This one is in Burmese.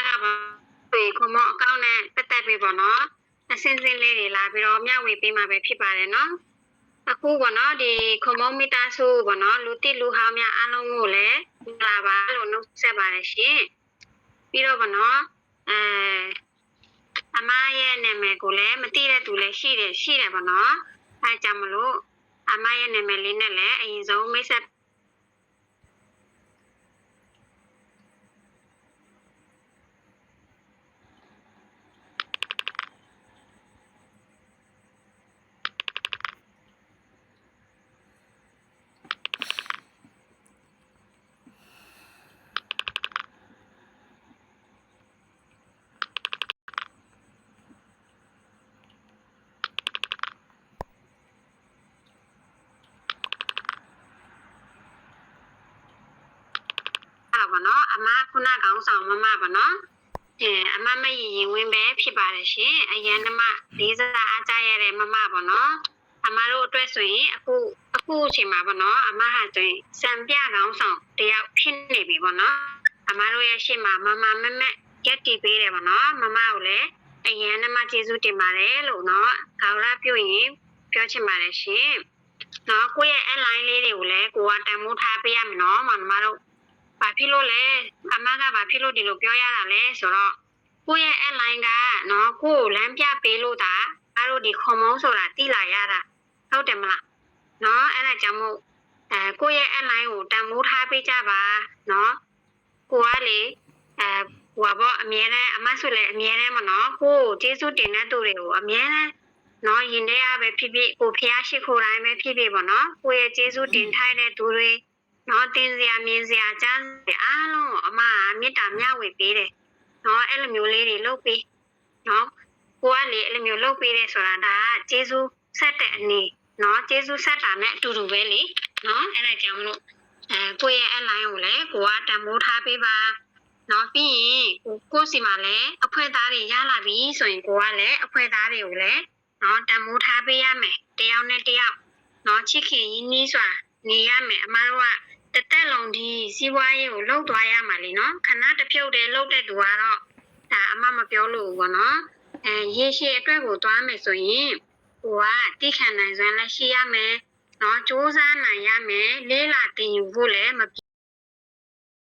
ကပါခမောအကောင့်နဲ့ပတ်သက်ပြီးပေါ့နော်အစင်းစင်းလေးတွေလာပြီးတော့မျှဝေပေးမှာပဲဖြစ်ပါတယ်နော်အခုပေါ့နော်ဒီခမောမီတာစုပေါ့နော်လူတိလူဟောင်းများအားလုံးကိုလည်းလာပါလို့နှုတ်ဆက်ပါတယ်ရှင်ပြီးတော့ပေါ့နော်အမရဲ့နာမည်ကိုလည်းမသိတဲ့သူလည်းရှိတယ်ပေါ့နော်အဲကြောင့်မလို့အမရဲ့နာမည်လေးနဲ့လည်းအရင်ဆုံးမိတ်ဆက်ပါနော်အမခုနကောင်းဆောင်မမပါနော်အမမရင်ဝင်းပဲဖြစ်ပါတယ်ရှင်အရန်နမလေးစားအားကြရတဲ့မမပါနော်အမတို့အတွက်ဆိုရင်အခုအချိန်မှာပါနော်အမဟာဆိုရင်စံပြကောင်းဆောင်တယောက်ဖြစ်နေပြီပေါ့နော်အမတို့ရဲ့ရှေ့မှာမမမက်ရက်တည်ပေးတယ်ပေါ့နော်မမကိုလည်းအရန်နမကျေးဇူးတင်ပါတယ်လို့နော်ခေါင်းရပြုရင်ပြောချင်ပါတယ်ရှင်နော်ကိုယ့်ရဲ့ online လေးတွေကိုလည်းကိုကတန်မိုးထားပေးရမယ်နော်မမတို့ဘာဖြစ်လို့လဲအမကဘာဖြစ်လို့ဒီလိုပြောရတာလဲဆိုတော့ကိုယ့်ရဲ့ online ကနော်ကိုကိုလမ်းပြပေးလို့ဒါအားတို့ဒီခွန်မုံဆိုတာတိလာရတာဟုတ်တယ်မလားနော်အဲ့ဒါကြောင့်မို့ကိုယ့်ရဲ့ online ကိုတန်မိုးထားပေးကြပါနော်ကိုကလေဟိုဘောအမြဲတမ်းအမဆိုလည်းအမြဲတမ်းမနော်ကိုကျေးဇူးတင်တဲ့သူတွေကိုအမြဲတမ်းနော်ရင်ထဲရပဲဖြစ်ဖြစ်ကိုဖျားရှိခိုးတိုင်းပဲဖြစ်ဖြစ်ပေါ့နော်ကိုရဲ့ကျေးဇူးတင်ထိုက်တဲ့သူတွေနော်တင်စရာမြင်စရာကြားအားလုံးအမမေတ္တာမျှဝေပေးတယ်နော်အဲ့လိုမျိုးလေးတွေလုပ်ပေးနော်ကိုကလေအဲ့လိုမျိုးလုပ်ပေးတယ်ဆိုတာဒါကကျေးဇူးဆက်တဲ့အနေနော်ကျေးဇူးဆက်တာနဲ့အတူတူပဲလေနော်အဲ့ဒါကြောင့်မလို့ကိုရဲ့ online ကိုလည်းကိုကတန်မိုးထားပေးပါနော်ပြီးရင်ကိုစီမှာလည်းအဖွဲသားတွေရလာပြီဆိုရင်ကိုကလည်းအဖွဲသားတွေကိုလည်းနော်တန်မိုးထားပေးရမယ်တယောက်နဲ့တယောက်နော်ချစ်ခင်ရင်းနှီးစွာနေရမယ်အမတို့ကတက်လုံးဒီစီးပွားရေးကိုလှုပ်သွားရမှာလीနော်ခဏတစ်ဖြုတ်တည်းလှုပ်တဲ့သူကတော့ဒါအမမပြောလို့ဘောနော်ရေရှည်အတွက်ကိုသွားမယ်ဆိုရင်ကိုကတိခံနိုင်စွမ်းလည်းရှိရမယ်နော်စူးစမ်းနိုင်ရမယ်လေးလာတင်ယူဖို့လည်းမ